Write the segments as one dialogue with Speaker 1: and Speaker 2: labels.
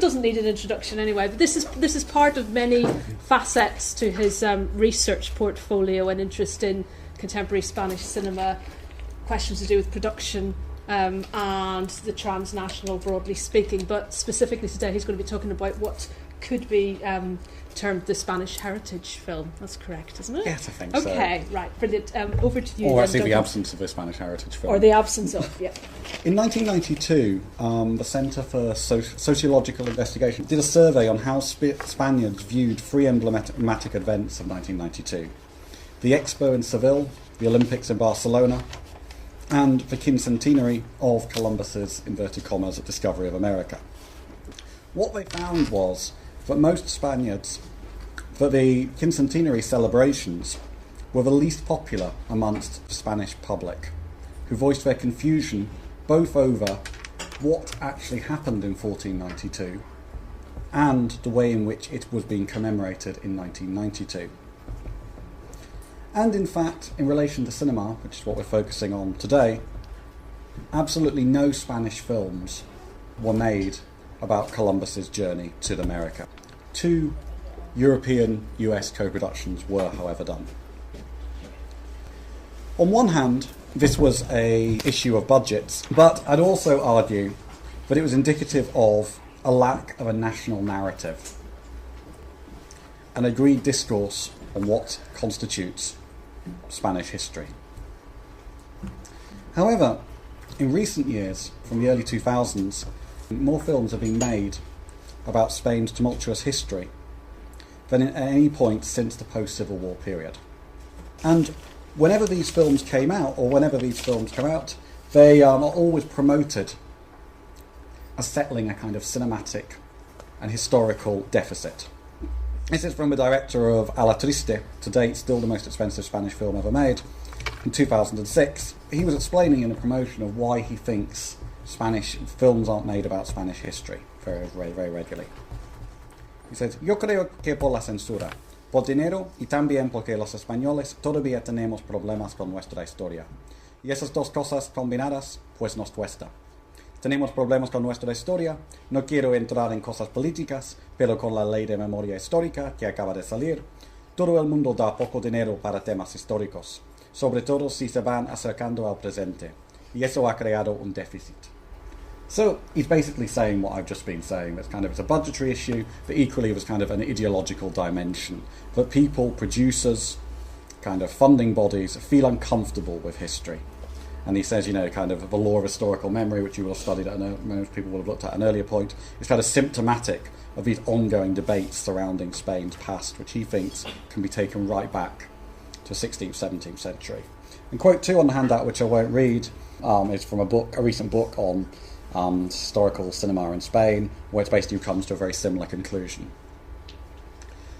Speaker 1: doesn't need an introduction anyway, but this is part of many facets to his research portfolio and interest in contemporary Spanish cinema, questions to do with production and the transnational, broadly speaking. But specifically today, he's going to be talking about what could be termed the Spanish heritage film. That's correct, isn't it?
Speaker 2: Yes, I think so.
Speaker 1: Okay, right, brilliant. Over to you.
Speaker 2: Or
Speaker 1: then,
Speaker 2: actually, the
Speaker 1: Duncan.
Speaker 2: absence of a Spanish heritage film.
Speaker 1: Or the absence of, yeah.
Speaker 2: In 1992, the Centre for Sociological Investigation did a survey on how Spaniards viewed three emblematic events of 1992. The Expo in Seville, the Olympics in Barcelona, and the quincentenary of Columbus's, inverted commas, discovery of America. What they found was that most Spaniards, that the quincentenary celebrations were the least popular amongst the Spanish public, who voiced their confusion both over what actually happened in 1492 and the way in which it was being commemorated in 1992. And in fact, in relation to cinema, which is what we're focusing on today, absolutely no Spanish films were made about Columbus's journey to America. 2 European-US co-productions were, however, done. On one hand, this was an issue of budgets, but I'd also argue that it was indicative of a lack of a national narrative, an agreed discourse on what constitutes Spanish history. However, in recent years, from the early 2000s, more films have been made about Spain's tumultuous history than at any point since the post-Civil War period. And whenever these films came out, or whenever these films come out, they are always promoted as settling a kind of cinematic and historical deficit. This is from the director of Alatriste, to date still the most expensive Spanish film ever made, in 2006. He was explaining in the promotion of why he thinks Spanish films aren't made about Spanish history very, very, very regularly. He says, "Yo creo que por la censura, por dinero y también porque los españoles todavía tenemos problemas con nuestra historia. Y esas dos cosas combinadas, pues nos cuesta. Tenemos problemas con nuestra historia, no quiero entrar en cosas políticas, pero con la ley de memoria histórica que acaba de salir, todo el mundo da poco dinero para temas históricos, sobre todo si se van acercando al presente, y eso ha creado un déficit." So he's basically saying what I've just been saying, that kind of it's a budgetary issue, but equally it was kind of an ideological dimension, that people, producers, kind of funding bodies, feel uncomfortable with history. And he says, kind of the law of historical memory, which you will have studied most people will have looked at an earlier point, is kind of symptomatic of these ongoing debates surrounding Spain's past, which he thinks can be taken right back to the 16th, 17th century. And quote 2 on the handout, which I won't read, is from a recent book on historical cinema in Spain, where it basically comes to a very similar conclusion.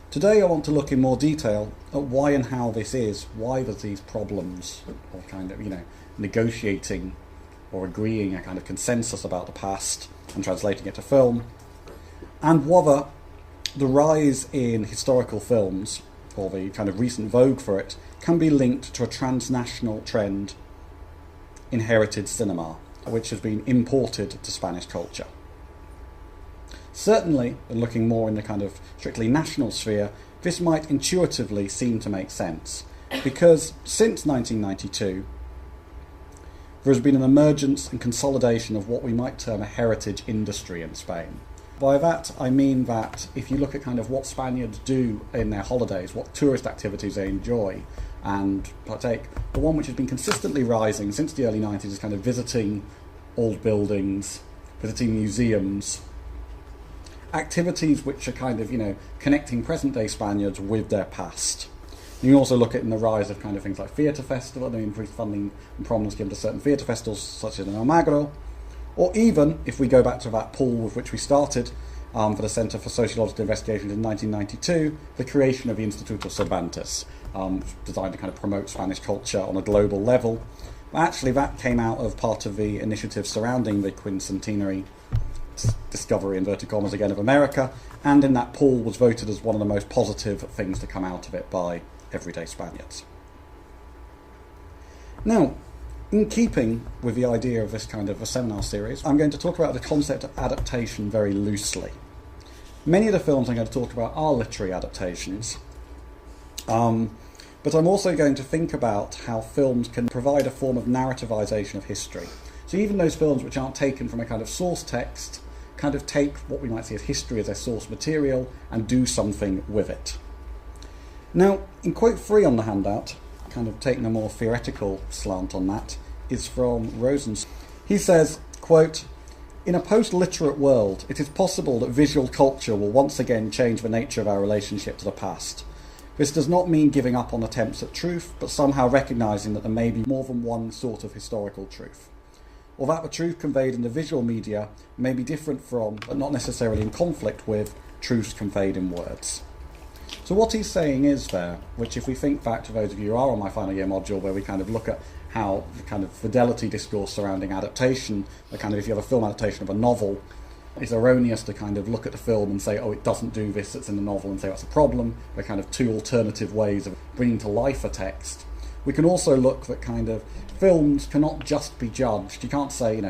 Speaker 2: Today I want to look in more detail at why and how this is, why there's these problems, or kind of, negotiating or agreeing a kind of consensus about the past and translating it to film, and whether the rise in historical films, or the kind of recent vogue for it, can be linked to a transnational trend in heritage cinema, which has been imported to Spanish culture. Certainly, looking more in the kind of strictly national sphere, this might intuitively seem to make sense, because since 1992, there has been an emergence and consolidation of what we might term a heritage industry in Spain. By that, I mean that if you look at kind of what Spaniards do in their holidays, what tourist activities they enjoy and partake, the one which has been consistently rising since the early 90s is kind of visiting old buildings, visiting museums, activities which are kind of, connecting present-day Spaniards with their past. You can also look at in the rise of kind of things like theatre festivals, increased funding and prominence given to certain theatre festivals such as in Almagro, or even, if we go back to that pool with which we started, for the Centre for Sociological Investigations in 1992, the creation of the Instituto Cervantes, designed to kind of promote Spanish culture on a global level. But actually that came out of part of the initiative surrounding the quincentenary discovery, inverted commas again, of America, and in that pool was voted as one of the most positive things to come out of it by everyday Spaniards. Now, in keeping with the idea of this kind of a seminar series, I'm going to talk about the concept of adaptation very loosely. Many of the films I'm going to talk about are literary adaptations, but I'm also going to think about how films can provide a form of narrativization of history. So even those films which aren't taken from a kind of source text kind of take what we might see as history as their source material and do something with it. Now, in quote 3 on the handout, kind of taking a more theoretical slant on that, is from Rosen's. He says, quote, "In a post-literate world, it is possible that visual culture will once again change the nature of our relationship to the past. This does not mean giving up on attempts at truth, but somehow recognising that there may be more than one sort of historical truth. Or that the truth conveyed in the visual media may be different from, but not necessarily in conflict with, truths conveyed in words." So what he's saying is there, which if we think back to those of you who are on my final year module, where we kind of look at how the kind of fidelity discourse surrounding adaptation, the kind of if you have a film adaptation of a novel, it's erroneous to kind of look at the film and say, oh, it doesn't do this that's in the novel, and say that's a problem. They're kind of two alternative ways of bringing to life a text. We can also look that kind of films cannot just be judged. You can't say,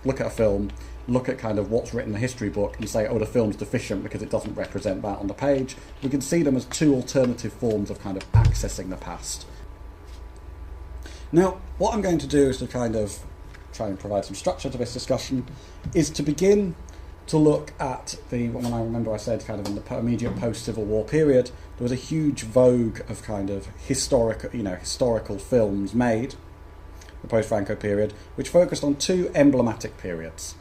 Speaker 2: look at a film, look at kind of what's written in the history book and say, oh, the film's deficient because it doesn't represent that on the page. We can see them as two alternative forms of kind of accessing the past. Now, what I'm going to do is to kind of try and provide some structure to this discussion, is to begin to look at when I remember I said kind of in the immediate post-Civil War period, there was a huge vogue of kind of historical films made, the post-Franco period, which focused on two emblematic periods.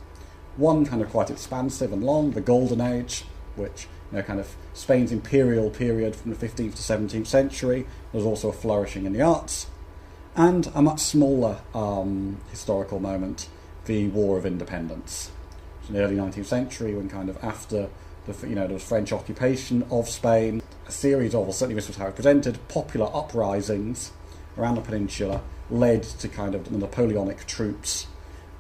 Speaker 2: One kind of quite expansive and long, the Golden Age, which kind of Spain's imperial period from the 15th to 17th century. There was also a flourishing in the arts. And a much smaller historical moment, the War of Independence. In the early 19th century, when kind of after there was French occupation of Spain, a series of, or certainly this was how it presented, popular uprisings around the peninsula led to kind of the Napoleonic troops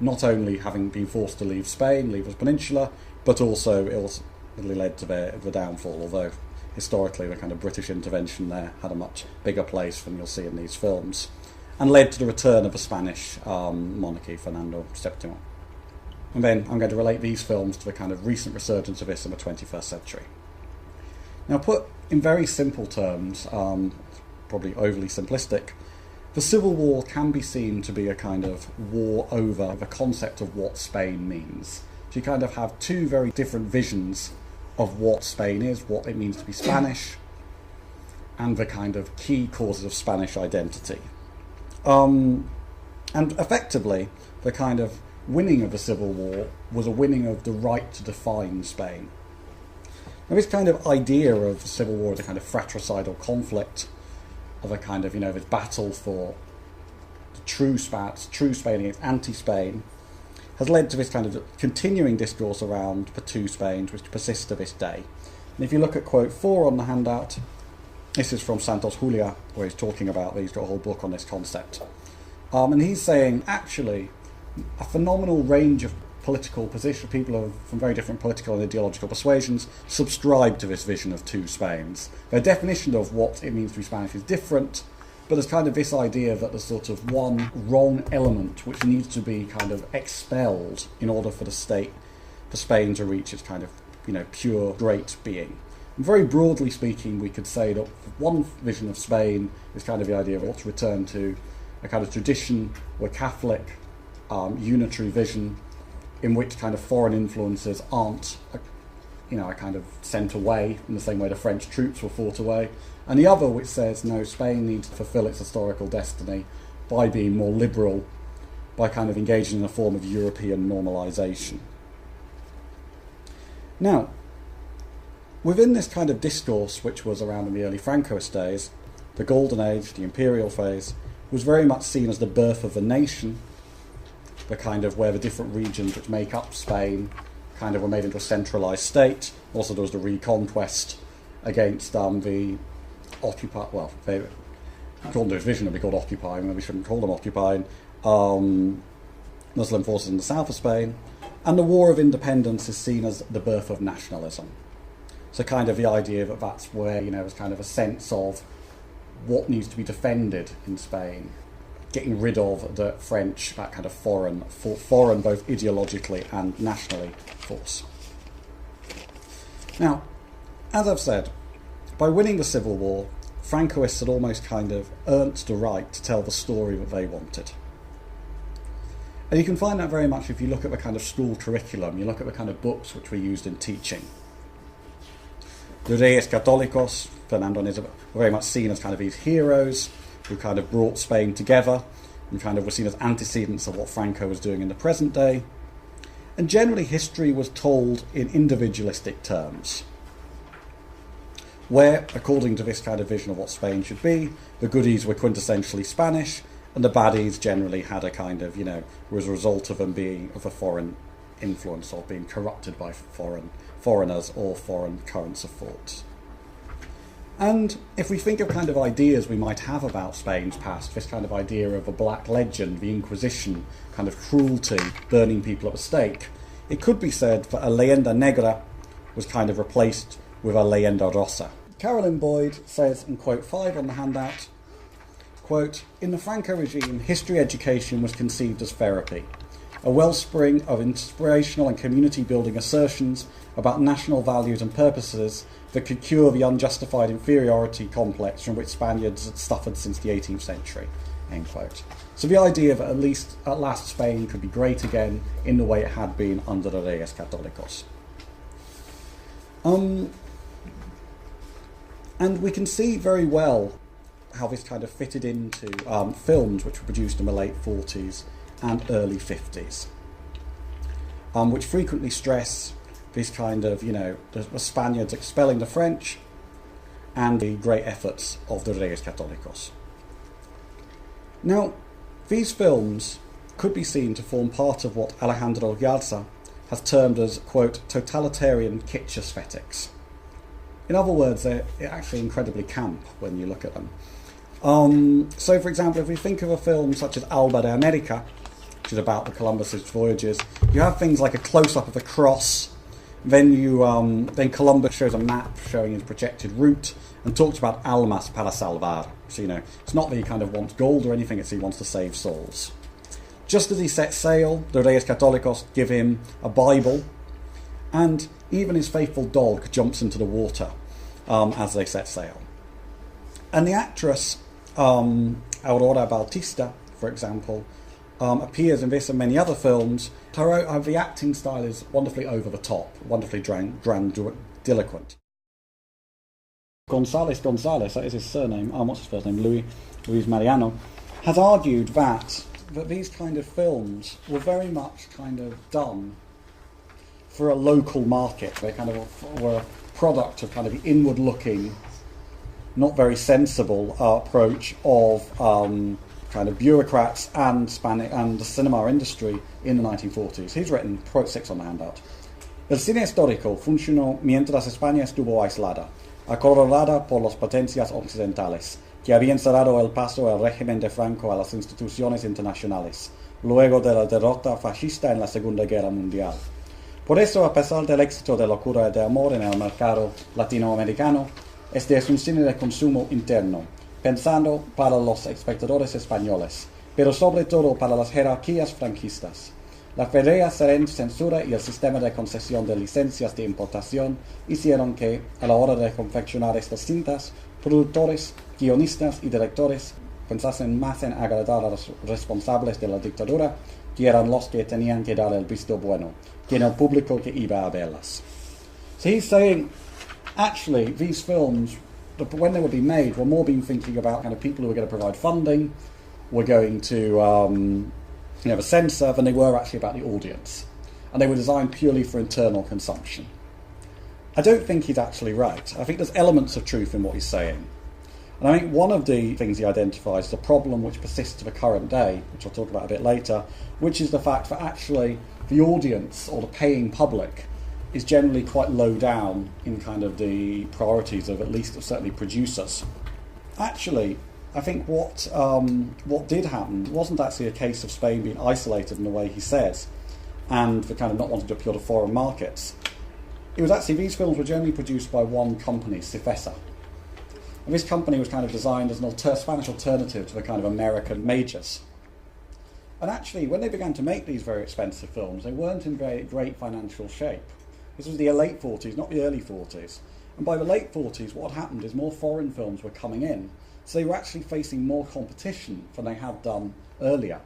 Speaker 2: not only having been forced to leave Spain, leave the peninsula, but also it ultimately led to the downfall, although historically the kind of British intervention there had a much bigger place than you'll see in these films, and led to the return of the Spanish monarchy, Fernando VII. And then I'm going to relate these films to the kind of recent resurgence of this in the 21st century. Now, put in very simple terms, probably overly simplistic, the Civil War can be seen to be a kind of war over the concept of what Spain means. So you kind of have two very different visions of what Spain is, what it means to be Spanish, and the kind of key causes of Spanish identity. And effectively, the kind of winning of the Civil War was a winning of the right to define Spain. Now, this kind of idea of the Civil War as a kind of fratricidal conflict, of a kind of, this battle for the true Spain against anti-Spain, has led to this kind of continuing discourse around the two Spains, which persists to this day. And if you look at quote 4 on the handout, this is from Santos Julia, where he's talking about, he's got a whole book on this concept. And he's saying, actually, a phenomenal range of political position, people from very different political and ideological persuasions subscribe to this vision of two Spains. Their definition of what it means to be Spanish is different, but there's kind of this idea that there's sort of one wrong element which needs to be kind of expelled in order for Spain to reach its kind of, pure great being. And very broadly speaking, we could say that one vision of Spain is kind of the idea of what's returned to a kind of tradition or Catholic unitary vision, in which kind of foreign influences aren't, kind of sent away in the same way the French troops were fought away. And the other which says, no, Spain needs to fulfill its historical destiny by being more liberal, by kind of engaging in a form of European normalisation. Now, within this kind of discourse, which was around in the early Francoist days, the Golden Age, the imperial phase, was very much seen as the birth of the nation, the kind of where the different regions which make up Spain kind of were made into a centralised state. Also there was the reconquest against the occupied, well, they called their vision to be called occupying, we shouldn't call them occupying, Muslim forces in the south of Spain. And the War of Independence is seen as the birth of nationalism. So kind of the idea that that's where, there's kind of a sense of what needs to be defended in Spain, getting rid of the French, that kind of foreign both ideologically and nationally force. Now, as I've said, by winning the Civil War, Francoists had almost kind of earned the right to tell the story that they wanted. And you can find that very much if you look at the kind of school curriculum, you look at the kind of books which were used in teaching. The Reyes Católicos, Fernando and Isabel, were very much seen as kind of these heroes who kind of brought Spain together and kind of were seen as antecedents of what Franco was doing in the present day. And generally history was told in individualistic terms, where, according to this kind of vision of what Spain should be, the goodies were quintessentially Spanish, and the baddies generally had a kind of, was a result of them being of a foreign influence or being corrupted by foreigners or foreign currents of thought. And if we think of kind of ideas we might have about Spain's past, this kind of idea of a black legend, the Inquisition, kind of cruelty, burning people at the stake, it could be said that a leyenda negra was kind of replaced with a leyenda rosa. Carolyn Boyd says in quote 5 on the handout, quote, "In the Franco regime, history education was conceived as therapy, a wellspring of inspirational and community-building assertions about national values and purposes that could cure the unjustified inferiority complex from which Spaniards had suffered since the 18th century." End quote. So the idea that at last Spain could be great again in the way it had been under the Reyes Católicos. And we can see very well how this kind of fitted into films which were produced in the late 40s and early 50s, which frequently stress this kind of, the Spaniards expelling the French and the great efforts of the Reyes Católicos. Now, these films could be seen to form part of what Alejandro Garza has termed as, quote, totalitarian kitsch aesthetics. In other words, they're actually incredibly camp when you look at them. So, for example, if we think of a film such as Alba de America, which is about the Columbus's voyages, you have things like a close-up of the cross. Then Columbus shows a map showing his projected route and talks about almas para salvar. So, it's not that he kind of wants gold or anything, it's he wants to save souls. Just as he sets sail, the Reyes Católicos give him a Bible, and even his faithful dog jumps into the water as they set sail. And the actress Aurora Bautista, for example, appears in this and many other films. The acting style is wonderfully over the top, wonderfully grandiloquent. González, that is his surname, what's his first name? Luis Mariano, has argued that these kind of films were very much kind of done for a local market. They kind of were a product of kind of the inward-looking, not very sensible approach of kind of bureaucrats and the cinema industry in the 1940s. He's written, quote 6 on the handout, "El cine histórico funcionó mientras España estuvo aislada, acorralada por las potencias occidentales, que habían cerrado el paso al régimen de Franco a las instituciones internacionales, luego de la derrota fascista en la Segunda Guerra Mundial. Por eso, a pesar del éxito de Locura de Amor en el mercado latinoamericano, este es un cine de consumo interno, pensando para los espectadores españoles, pero sobre todo para las jerarquías franquistas. La férrea censura y el sistema de concesión de licencias de importación hicieron que, a la hora de confeccionar estas cintas, productores, guionistas y directores pensasen más en agradar a los responsables de la dictadura, que eran los que tenían que dar el visto bueno, que en el público que iba a verlas." So he's saying, actually, these films, when they were being made, were more being thinking about kind of people who were going to provide funding, were going to censor, than they were actually about the audience. And they were designed purely for internal consumption. I don't think he's actually right. I think there's elements of truth in what he's saying. And I think one of the things he identifies is a problem which persists to the current day, which I'll talk about a bit later, which is the fact that actually the audience, or the paying public, is generally quite low down in kind of the priorities of at least certainly producers. Actually, I think what did happen wasn't actually a case of Spain being isolated in the way he says, and for kind of not wanting to appeal to foreign markets. It was actually, these films were generally produced by one company, Cifesa. And this company was kind of designed as an Spanish alternative to the kind of American majors. And actually, when they began to make these very expensive films, they weren't in very great financial shape. This was the late 40s, not the early 40s. And by the late 40s, what had happened is more foreign films were coming in. So they were actually facing more competition than they had done earlier.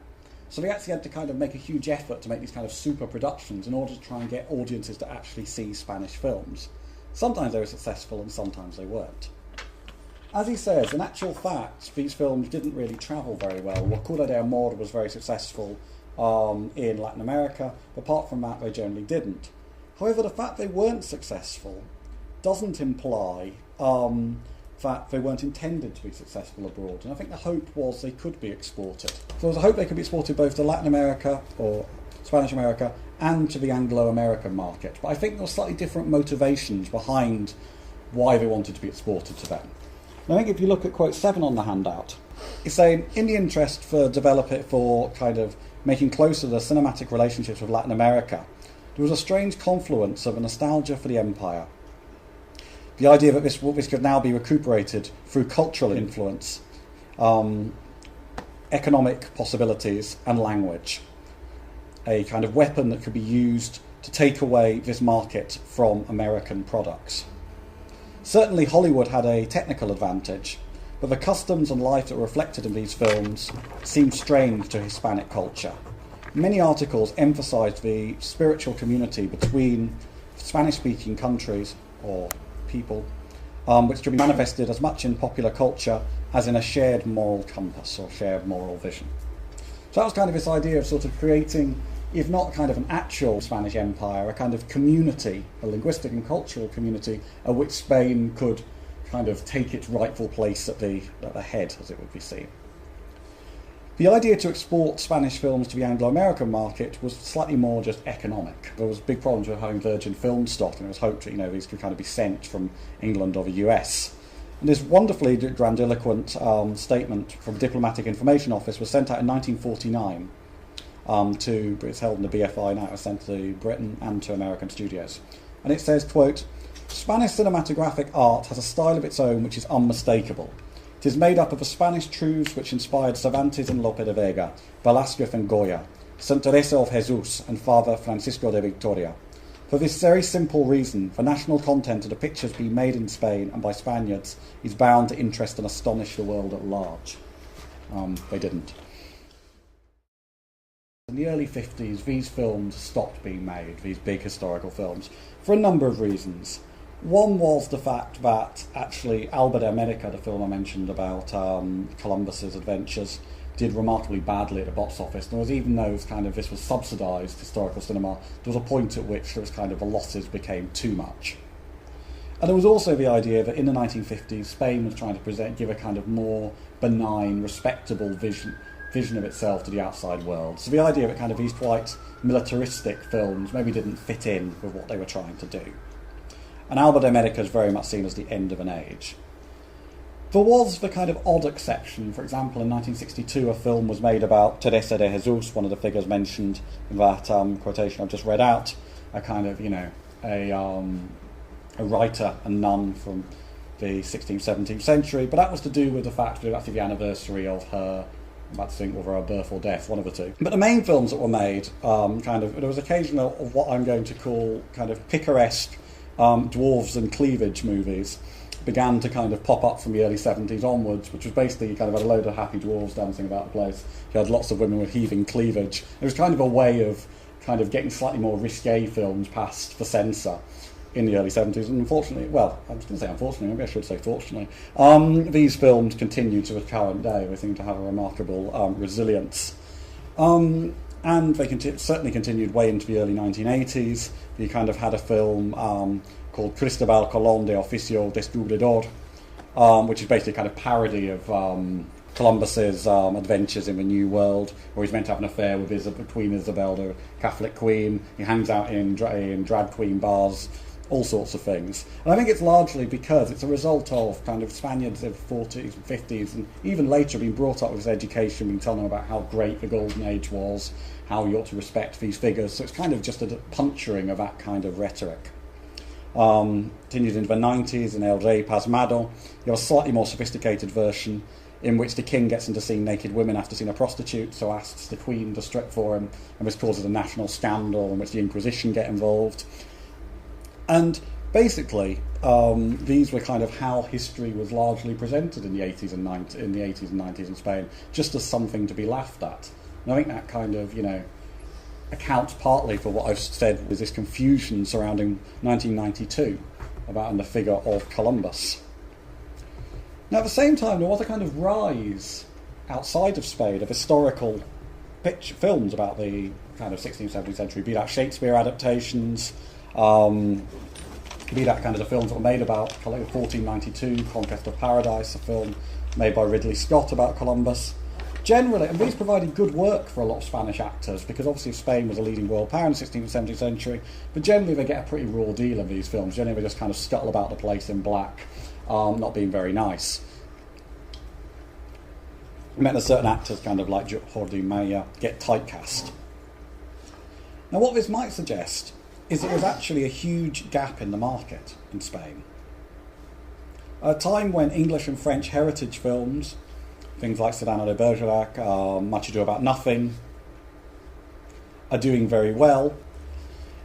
Speaker 2: So they actually had to kind of make a huge effort to make these kind of super productions in order to try and get audiences to actually see Spanish films. Sometimes they were successful and sometimes they weren't. As he says, in actual fact, these films didn't really travel very well. Locura de Amor was very successful in Latin America, but apart from that, they generally didn't. However, the fact they weren't successful doesn't imply that they weren't intended to be successful abroad. And I think the hope was they could be exported. So there was a hope they could be exported both to Latin America, or Spanish America, and to the Anglo-American market. But I think there were slightly different motivations behind why they wanted to be exported to them. And I think if you look at quote 7 on the handout, it's saying, in the interest for kind of making closer the cinematic relationships with Latin America, there was a strange confluence of a nostalgia for the empire. The idea that this could now be recuperated through cultural influence, economic possibilities, and language. A kind of weapon that could be used to take away this market from American products. Certainly Hollywood had a technical advantage, but the customs and life that were reflected in these films seemed strange to Hispanic culture. Many articles emphasised the spiritual community between Spanish-speaking countries, or people, which could be manifested as much in popular culture as in a shared moral compass or shared moral vision. So that was kind of this idea of sort of creating, if not kind of an actual Spanish empire, a kind of community, a linguistic and cultural community, at which Spain could kind of take its rightful place at the head, as it would be seen. The idea to export Spanish films to the Anglo-American market was slightly more just economic. There was big problems with having virgin film stock, and it was hoped that these could kind of be sent from England or the US. And this wonderfully grandiloquent statement from the Diplomatic Information Office was sent out in 1949 it's held in the BFI now, it was sent to Britain and to American studios. And it says, quote, "Spanish cinematographic art has a style of its own which is unmistakable. It is made up of the Spanish truths which inspired Cervantes and Lope de Vega, Velázquez and Goya, St. Teresa of Jesus and Father Francisco de Victoria. For this very simple reason, the national content of the pictures being made in Spain and by Spaniards is bound to interest and astonish the world at large." They didn't. In the early 50s, these films stopped being made, these big historical films, for a number of reasons. One was the fact that actually Alba de America, the film I mentioned about Columbus's adventures, did remarkably badly at the box office. There was, even though this was subsidised historical cinema, there was a point at which the losses became too much. And there was also the idea that in the 1950s, Spain was trying to give a kind of more benign, respectable vision of itself to the outside world. So the idea that these quite militaristic films maybe didn't fit in with what they were trying to do. And Alba de America is very much seen as the end of an age. There was the kind of odd exception. For example, in 1962, a film was made about Teresa de Jesus, one of the figures mentioned in that quotation I've just read out, a writer and nun from the 16th, 17th century. But that was to do with the fact that it was actually the anniversary of her, I'm about to think whether her birth or death, one of the two. But the main films that were made, there was occasion of what I'm going to call kind of picaresque dwarves and cleavage movies began to pop up from the early 70s onwards, which was basically had a load of happy dwarves dancing about the place. You had lots of women with heaving cleavage. It was a way of getting slightly more risque films past the censor in the early 70s, and unfortunately, well, I was going to say unfortunately, maybe I should say fortunately, these films continue to the current day. They seem to have a remarkable resilience. And they certainly continued way into the early 1980s. You had a film called Cristobal Colón de Oficio Descubridor, which is basically a parody of Columbus's adventures in the New World, where he's meant to have an affair with Queen Isabel, the Catholic queen. He hangs out in drag queen bars, all sorts of things. And I think it's largely because it's a result of Spaniards of the 40s and 50s and even later being brought up with this education, being told them about how great the Golden Age was, how you ought to respect these figures. So it's just a puncturing of that kind of rhetoric. Continued into the 90s in El Rey Pasmado. You have a slightly more sophisticated version in which the king gets into seeing naked women after seeing a prostitute, so asks the queen to strip for him, and this causes a national scandal in which the Inquisition get involved. And basically, these were kind of how history was largely presented in the 80s and 90s in Spain, just as something to be laughed at. And I think that kind of, accounts partly for what I've said was this confusion surrounding 1992 about the figure of Columbus. Now, at the same time, there was a kind of rise outside of Spain of historical films about the kind of 16th, 17th century, be that Shakespeare adaptations, be that kind of the films that were made about 1492, Conquest of Paradise, a film made by Ridley Scott about Columbus. Generally, and these provided good work for a lot of Spanish actors, because obviously Spain was a leading world power in the 16th and 17th century, but generally they get a pretty raw deal of these films. Generally they just kind of scuttle about the place in black, not being very nice. It meant that certain actors, kind of like Jordi Mayo, get typecast. Now what this might suggest is that there's actually a huge gap in the market in Spain. At a time when English and French heritage films, things like Cyrano de Bergerac, Much Ado About Nothing, are doing very well.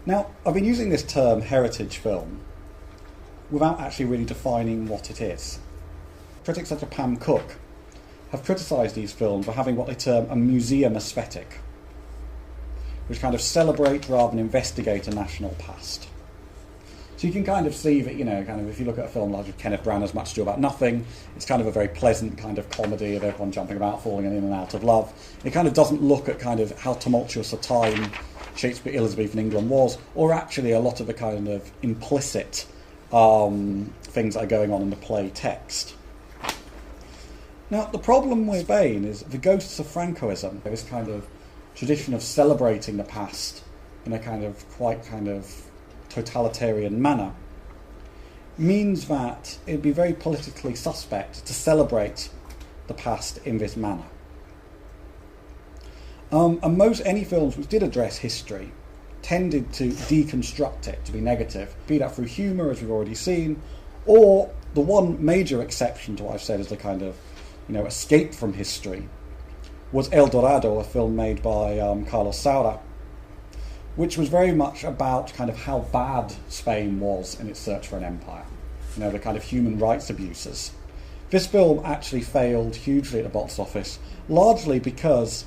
Speaker 2: Now, I've been using this term heritage film without actually really defining what it is. Critics such as Pam Cook have criticised these films for having what they term a museum aesthetic, which kind of celebrate rather than investigate a national past. So you can kind of see that, kind of if you look at a film like Kenneth Branagh's Much Ado About Nothing, it's kind of a very pleasant kind of comedy of everyone jumping about, falling in and out of love. It kind of doesn't look at kind of how tumultuous a time Shakespeare Elizabethan England was, or actually a lot of the kind of implicit things that are going on in the play text. Now, the problem with Spain is the ghosts of Francoism, this kind of tradition of celebrating the past in a kind of quite kind of totalitarian manner, means that it'd be very politically suspect to celebrate the past in this manner. And any films which did address history tended to deconstruct it to be negative, be that through humour, as we've already seen, or the one major exception to what I've said is the kind of escape from history was El Dorado, a film made by Carlos Saura, which was very much about kind of how bad Spain was in its search for an empire. The kind of human rights abuses. This film actually failed hugely at the box office, largely because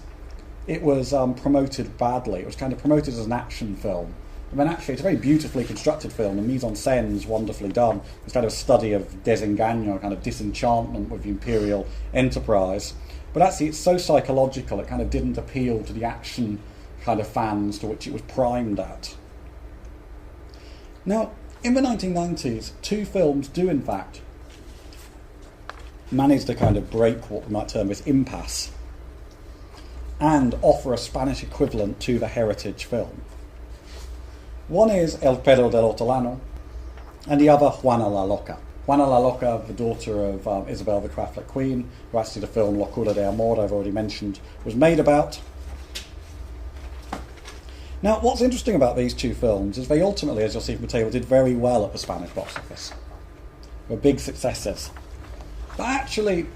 Speaker 2: it was promoted badly. It was kind of promoted as an action film. I mean, actually, it's a very beautifully constructed film. The mise-en-scene's wonderfully done. It's kind of a study of desengaño, kind of disenchantment with the imperial enterprise. But actually, it's so psychological, it kind of didn't appeal to the action kind of fans to which it was primed at. Now, in the 1990s, two films do in fact manage to kind of break what we might term as impasse and offer a Spanish equivalent to the heritage film. One is El Perro del Hortelano and the other Juana la Loca. Juana la Loca, the daughter of Isabel the Catholic Queen, who actually the film Locura de Amor, I've already mentioned, was made about. Now, what's interesting about these two films is they ultimately, as you'll see from the table, did very well at the Spanish box office. They were big successes. But actually,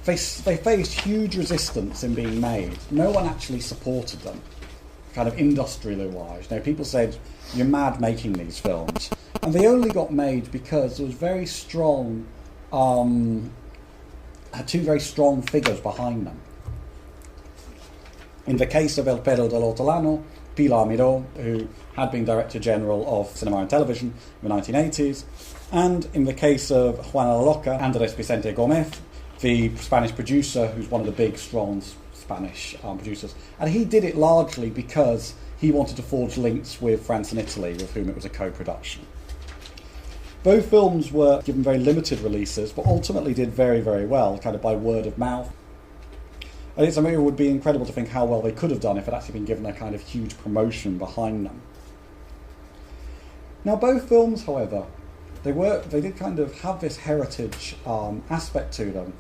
Speaker 2: they faced huge resistance in being made. No one actually supported them, kind of industrially-wise. People said, you're mad making these films. And they only got made because there was very strong, had two very strong figures behind them. In the case of El Perro del Hortelano, Pilar Miró, who had been Director General of Cinema and Television in the 1980s, and in the case of Juana la Loca, Andrés Vicente Gómez, the Spanish producer, who's one of the big, strong Spanish producers. And he did it largely because he wanted to forge links with France and Italy, with whom it was a co-production. Both films were given very limited releases, but ultimately did very, very well, kind of by word of mouth. I think it would be incredible to think how well they could have done if it had actually been given a kind of huge promotion behind them. Now, both films, however, they did kind of have this heritage aspect to them,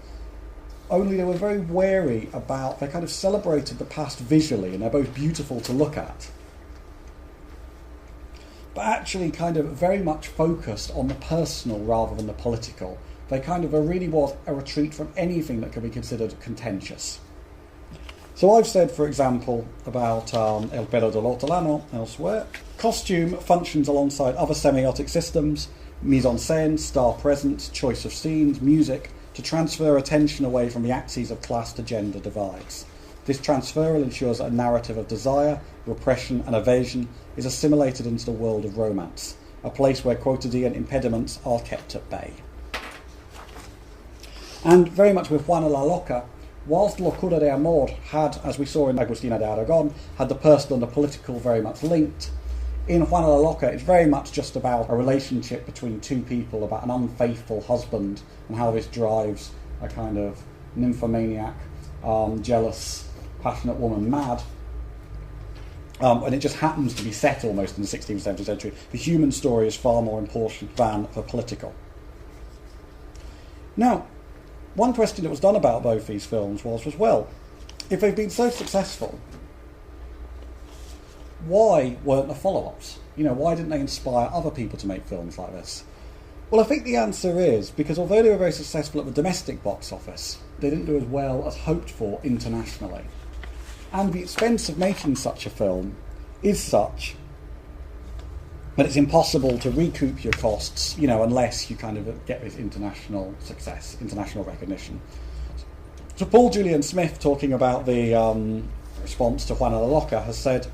Speaker 2: only they were very wary about, they kind of celebrated the past visually, and they're both beautiful to look at, but actually kind of very much focused on the personal rather than the political. They kind of really was a retreat from anything that could be considered contentious. So I've said, for example, about El perro del hortelano elsewhere, costume functions alongside other semiotic systems, mise-en-scène, star presence, choice of scenes, music, to transfer attention away from the axes of class to gender divides. This transferal ensures that a narrative of desire, repression and evasion is assimilated into the world of romance, a place where quotidian impediments are kept at bay. And very much with Juana la Loca, whilst Locura de Amor had, as we saw in Agustina de Aragon, had the personal and the political very much linked, in Juana la Loca it's very much just about a relationship between two people, about an unfaithful husband and how this drives a kind of nymphomaniac, jealous, passionate woman mad. And it just happens to be set almost in the 16th, 17th century. The human story is far more important than the political. Now, one question that was done about both these films was, well, if they've been so successful, why weren't there follow-ups? Why didn't they inspire other people to make films like this? Well, I think the answer is because although they were very successful at the domestic box office, they didn't do as well as hoped for internationally. And the expense of making such a film is such that it's impossible to recoup your costs, unless you kind of get this international success, international recognition. So Paul Julian Smith, talking about the response to Juana la Loca, has said,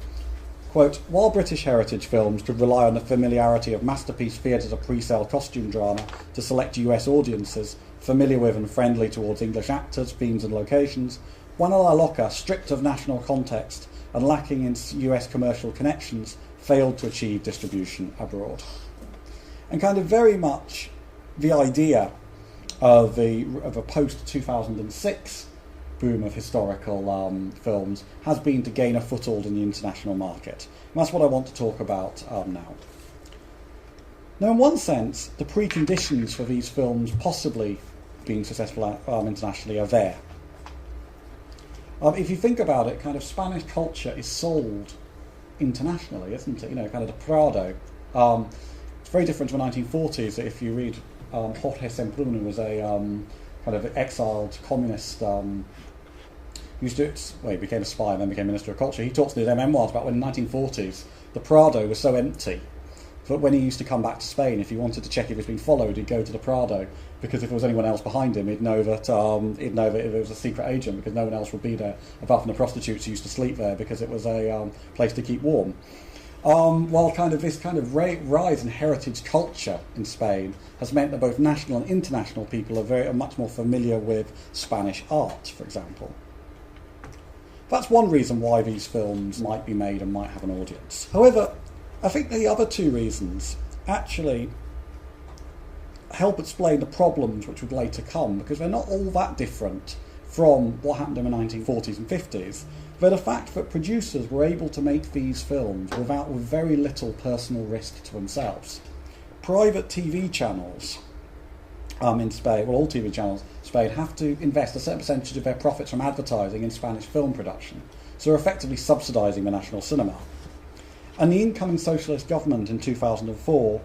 Speaker 2: quote, while British heritage films could rely on the familiarity of masterpiece theatres of pre-sale costume drama to select US audiences, familiar with and friendly towards English actors, themes and locations, Juana la Loca, stripped of national context and lacking in US commercial connections, failed to achieve distribution abroad. And kind of very much the idea of a post-2006 boom of historical films has been to gain a foothold in the international market. And that's what I want to talk about now. Now, in one sense, the preconditions for these films possibly being successful internationally are there. If you think about it, kind of Spanish culture is sold internationally, isn't it? Kind of the Prado. It's very different to the 1940s. If you read Jorge Semprún, who was a kind of exiled communist, he became a spy and then became Minister of Culture. He talks in his memoirs about when in the 1940s the Prado was so empty that when he used to come back to Spain, if he wanted to check if he was being followed, he'd go to the Prado, because if there was anyone else behind him, he'd know that it was a secret agent, because no one else would be there apart from the prostitutes who used to sleep there, because it was a place to keep warm. While this rise in heritage culture in Spain has meant that both national and international people are much more familiar with Spanish art, for example. That's one reason why these films might be made and might have an audience. However, I think the other two reasons actually help explain the problems which would later come, because they're not all that different from what happened in the 1940s and 50s. They're the fact that producers were able to make these films with very little personal risk to themselves. Private TV channels in Spain, all TV channels in Spain, have to invest a certain percentage of their profits from advertising in Spanish film production, so they're effectively subsidising the national cinema. And the incoming socialist government in 2004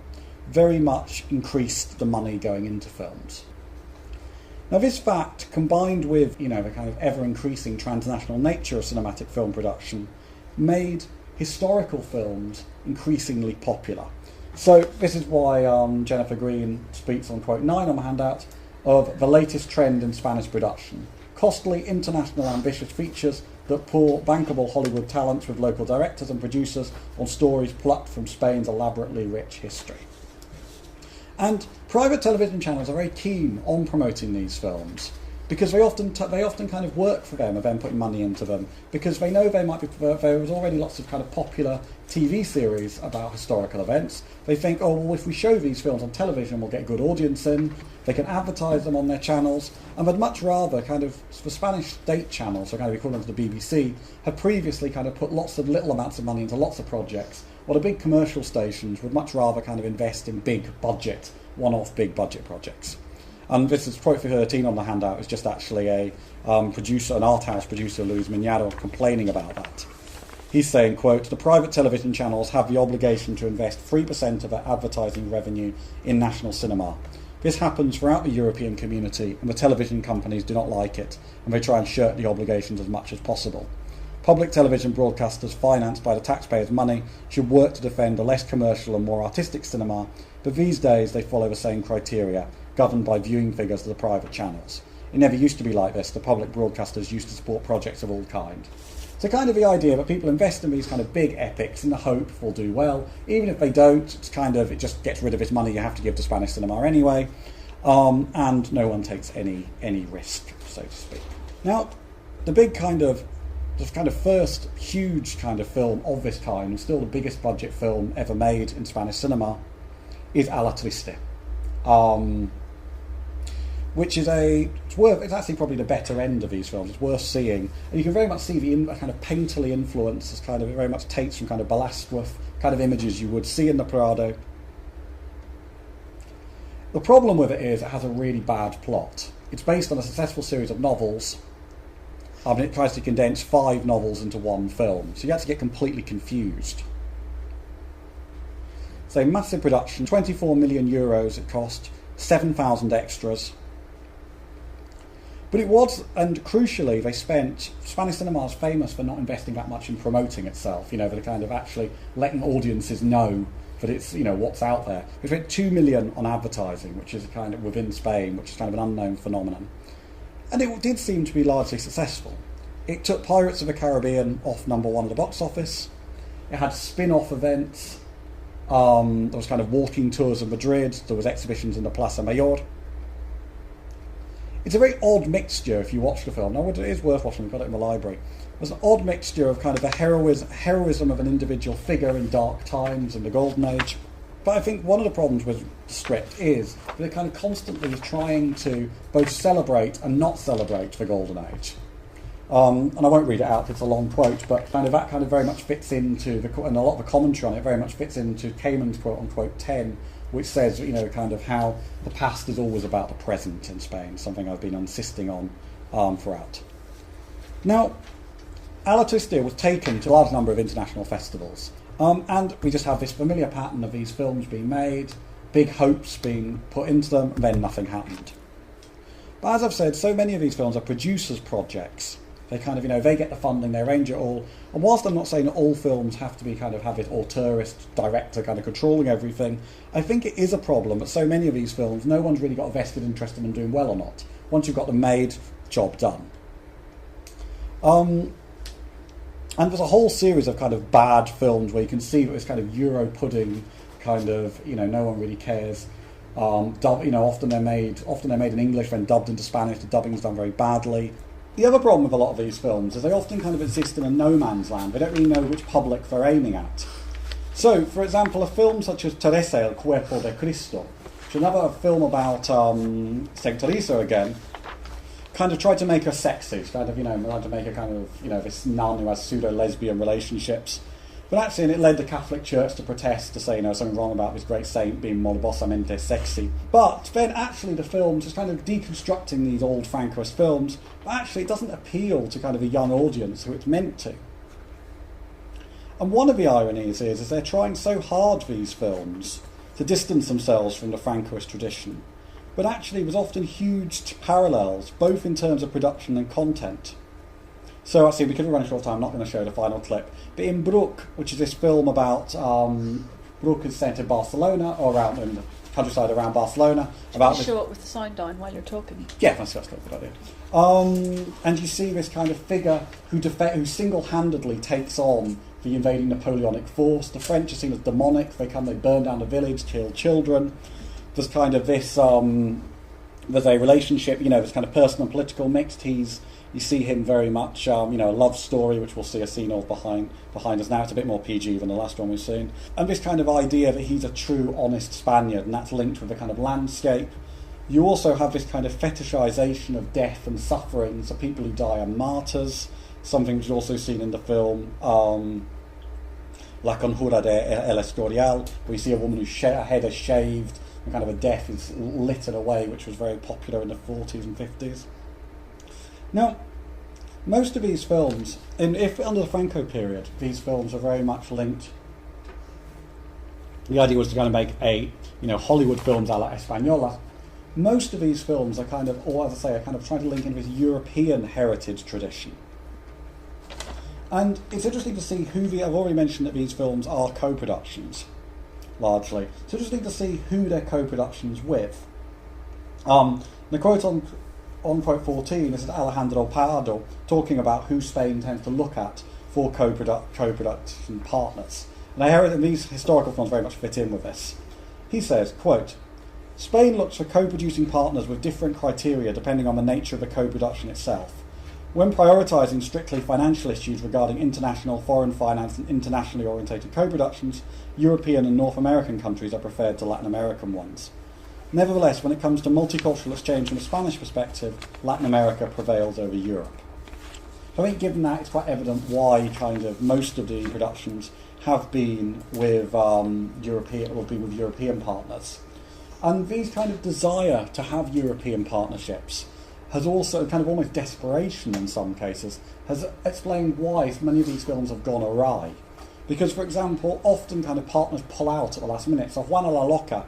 Speaker 2: very much increased the money going into films. Now, this fact, combined with the kind of ever-increasing transnational nature of cinematic film production, made historical films increasingly popular. So this is why Jennifer Green speaks on quote 9 on my handout of the latest trend in Spanish production. Costly, international, ambitious features that pour bankable Hollywood talents with local directors and producers on stories plucked from Spain's elaborately rich history. And private television channels are very keen on promoting these films because they often kind of work for them and then putting money into them, because they know there was already lots of kind of popular TV series about historical events. They think, oh, well, if we show these films on television, we'll get a good audience in, they can advertise them on their channels, and they'd much rather kind of, the Spanish state channels, so kind of equivalent to the BBC, have previously kind of put lots of little amounts of money into lots of projects, while the big commercial stations would much rather kind of invest in big budget, one-off big budget projects. And this is point 13 on the handout, is just actually a producer, an art house producer, Luis Miñaro, complaining about that. He's saying, quote, the private television channels have the obligation to invest 3% of their advertising revenue in national cinema. This happens throughout the European community, and the television companies do not like it, and they try and shirk the obligations as much as possible. Public television broadcasters financed by the taxpayers' money should work to defend a less commercial and more artistic cinema, but these days they follow the same criteria, governed by viewing figures of the private channels. It never used to be like this. The public broadcasters used to support projects of all kind. So kind of the idea that people invest in these kind of big epics in the hope they'll do well. Even if they don't, it just gets rid of this money you have to give to Spanish cinema anyway. And no one takes any risk, so to speak. Now, the first huge kind of film of this kind, and still the biggest budget film ever made in Spanish cinema, is Alatriste. Which is it's actually probably the better end of these films. It's worth seeing, and you can very much see the kind of painterly influence as it very much takes from kind of Velázquez kind of images you would see in the Prado. The problem with it is it has a really bad plot. It's based on a successful series of novels, and it tries to condense 5 novels into one film, so you actually get completely confused. It's a massive production, 24 million euros it cost, 7,000 extras. But it was, and crucially, Spanish cinema is famous for not investing that much in promoting itself, for kind of actually letting audiences know that it's, what's out there. They spent 2 million on advertising, which is kind of within Spain, which is kind of an unknown phenomenon. And it did seem to be largely successful. It took Pirates of the Caribbean off number 1 at the box office. It had spin-off events. There was kind of walking tours of Madrid. There was exhibitions in the Plaza Mayor. It's a very odd mixture if you watch the film. Now, it is worth watching. We've got it in the library. There's an odd mixture of kind of the heroism of an individual figure in dark times in the Golden Age. But I think one of the problems with the script is that it kind of constantly is trying to both celebrate and not celebrate the Golden Age. And I won't read it out, it's a long quote, but that kind of very much fits into, and a lot of the commentary on it very much fits into Cayman's quote-unquote 10, which says, kind of how the past is always about the present in Spain, something I've been insisting on throughout. Now, Alatriste was taken to a large number of international festivals, and we just have this familiar pattern of these films being made, big hopes being put into them, and then nothing happened. But as I've said, so many of these films are producers' projects. They kind of, they get the funding, they arrange it all. And whilst I'm not saying that all films have to be kind of have this auteurist director kind of controlling everything, I think it is a problem that so many of these films, no one's really got a vested interest in them doing well or not. Once you've got them made, job done. And there's a whole series of kind of bad films where you can see that this kind of Euro pudding kind of, no one really cares. Often they're made in English, then dubbed into Spanish. The dubbing's done very badly. The other problem with a lot of these films is they often kind of exist in a no man's land. They don't really know which public they're aiming at. So, for example, a film such as Teresa, el Cuerpo de Cristo, which is another film about St. Teresa again, kind of tried to make her sexy. She kind of, tried to make her kind of, this nun who has pseudo-lesbian relationships. But actually, and it led the Catholic Church to protest, to say, something wrong about this great saint being morbosamente sexy. But then actually the film's just kind of deconstructing these old Francoist films, but actually it doesn't appeal to kind of a young audience who it's meant to. And one of the ironies is they're trying so hard, these films, to distance themselves from the Francoist tradition. But actually there's often huge parallels, both in terms of production and content. So actually, because we're running short of time, I'm not going to show the final clip. But in Bruc, which is this film about Bruc is set in Barcelona, or around in the countryside around Barcelona. About
Speaker 3: short with the sign down while you're talking.
Speaker 2: Yeah, that's a good idea. And you see this kind of figure who single-handedly takes on the invading Napoleonic force. The French are seen as demonic. They burn down the village, kill children. There's kind of this. There's a relationship, this kind of personal and political mixed. You see him very much, a love story, which we'll see a scene of behind us now. It's a bit more PG than the last one we've seen. And this kind of idea that he's a true, honest Spaniard, and that's linked with the kind of landscape. You also have this kind of fetishization of death and suffering, so people who die are martyrs, something which is also seen in the film La Conjura de El Escorial, where you see a woman whose head is shaved, and kind of a death is littered away, which was very popular in the 40s and 50s. Now, most of these films, if under the Franco period, these films are very much linked. The idea was to kind of make Hollywood films a la Española, most of these films are kind of, or as I say, are kind of trying to link in with European heritage tradition. And it's interesting to see I've already mentioned that these films are co-productions, largely. It's interesting to see who they're co-productions with. The quote on quote 14 is Alejandro Pardo talking about who Spain tends to look at for co-production partners. And these historical films very much fit in with this. He says, quote, Spain looks for co-producing partners with different criteria depending on the nature of the co-production itself. When prioritising strictly financial issues regarding international, foreign finance and internationally orientated co-productions, European and North American countries are preferred to Latin American ones. Nevertheless, when it comes to multicultural exchange from a Spanish perspective, Latin America prevails over Europe. So I think given that, it's quite evident why kind of most of the productions have been with European partners. And these kind of desire to have European partnerships has also kind of almost desperation in some cases, has explained why many of these films have gone awry. Because, for example, often kind of partners pull out at the last minute. So Juana la Loca,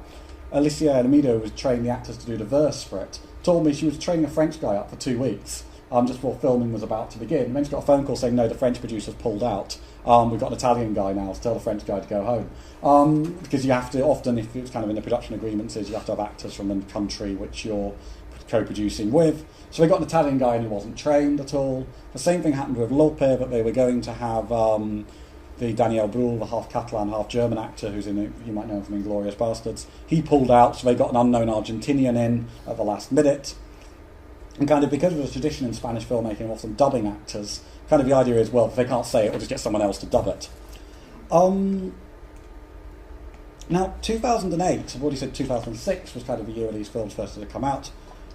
Speaker 2: Alicia Alamido, who was training the actors to do the verse for it, told me she was training a French guy up for 2 weeks, just before filming was about to begin. And then she got a phone call saying, no, the French producers pulled out. We've got an Italian guy now to tell the French guy to go home. Because you have to, often, if it's kind of in the production agreements, you have to have actors from the country which you're co-producing with. So they got an Italian guy and he wasn't trained at all. The same thing happened with Lope, that they were going to have the Daniel Brühl, the half Catalan, half German actor who's in it, you might know him from Inglourious Bastards. He pulled out, so they got an unknown Argentinian in at the last minute. And kind of because of the tradition in Spanish filmmaking of often dubbing actors, kind of the idea is, well, if they can't say it, we'll just get someone else to dub it. Now, 2008, I've already said 2006 was kind of the year these films first had come out,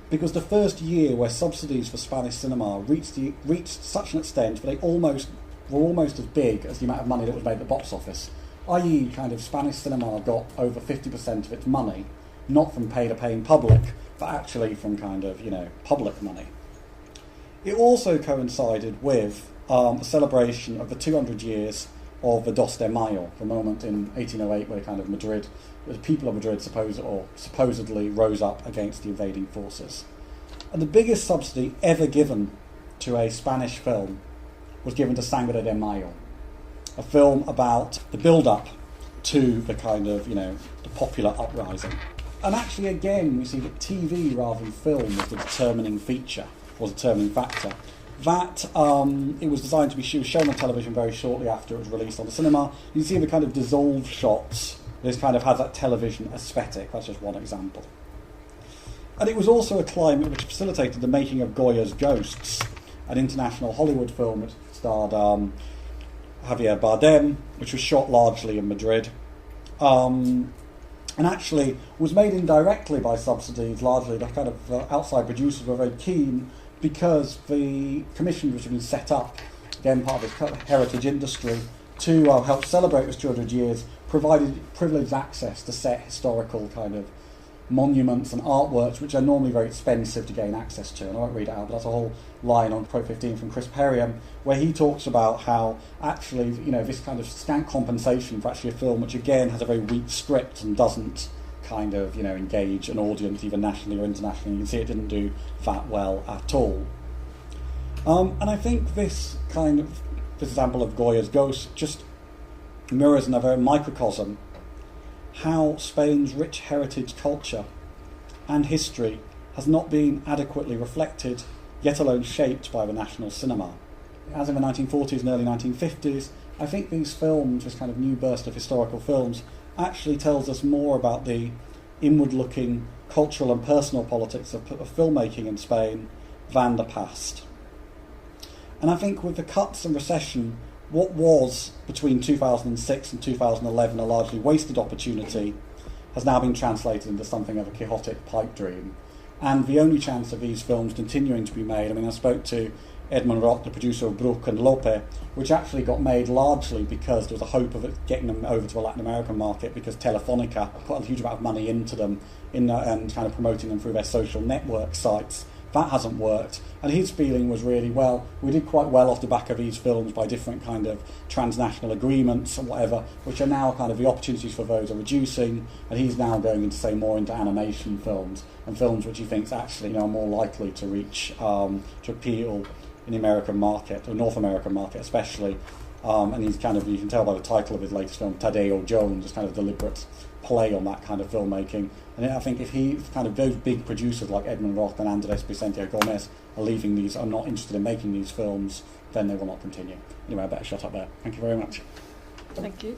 Speaker 2: because the first year where subsidies for Spanish cinema reached such an extent that they were almost as big as the amount of money that was made at the box office, i.e. kind of Spanish cinema got over 50% of its money, not from paying public, but actually from kind of, public money. It also coincided with the celebration of the 200 years of the Dos de Mayo, the moment in 1808 where kind of the people of Madrid supposedly rose up against the invading forces. And the biggest subsidy ever given to a Spanish film was given to Sangre de Mayo, a film about the build-up to the kind of, the popular uprising. And actually, again, we see that TV rather than film was the determining factor. That it was designed to be shown on television very shortly after it was released on the cinema. You see the kind of dissolved shots. This kind of has that television aesthetic. That's just one example. And it was also a climate which facilitated the making of Goya's Ghosts, an international Hollywood film which starred Javier Bardem, which was shot largely in Madrid. And actually was made indirectly by subsidies, largely the kind of outside producers were very keen because the commission which had been set up, again part of this heritage industry, to help celebrate this 200 years, provided privileged access to set historical kind of monuments and artworks which are normally very expensive to gain access to. And I won't read it out, but that's a whole line on Pro 15 from Chris Perriam where he talks about how actually, this kind of scant compensation for actually a film which again has a very weak script and doesn't kind of, engage an audience either nationally or internationally. You can see it didn't do that well at all. And I think this example of Goya's Ghost just mirrors in a very microcosm how Spain's rich heritage culture and history has not been adequately reflected, yet alone shaped by the national cinema. As in the 1940s and early 1950s, I think these films, this kind of new burst of historical films, actually tells us more about the inward-looking cultural and personal politics of filmmaking in Spain than the past. And I think with the cuts and recession, what was between 2006 and 2011 a largely wasted opportunity has now been translated into something of a quixotic pipe dream. And the only chance of these films continuing to be made, I spoke to Edmund Roth, the producer of Bruch and Lope, which actually got made largely because there was a hope of it getting them over to the Latin American market because Telefonica put a huge amount of money into them and kind of promoting them through their social network sites. That hasn't worked. And his feeling was really, well, we did quite well off the back of these films by different kind of transnational agreements and whatever, which are now kind of the opportunities for those are reducing, and he's now going into, say, more into animation films and films which he thinks actually, are more likely to reach, to appeal in the American market, or North American market especially. And he's kind of, you can tell by the title of his latest film, Tadeo Jones, is kind of deliberate play on that kind of filmmaking. And I think if he, kind of those big producers like Edmund Roth and Andres Vicente Gomez are leaving these, are not interested in making these films, then they will not continue. Anyway, I better shut up there. Thank you very much.
Speaker 1: Thank you.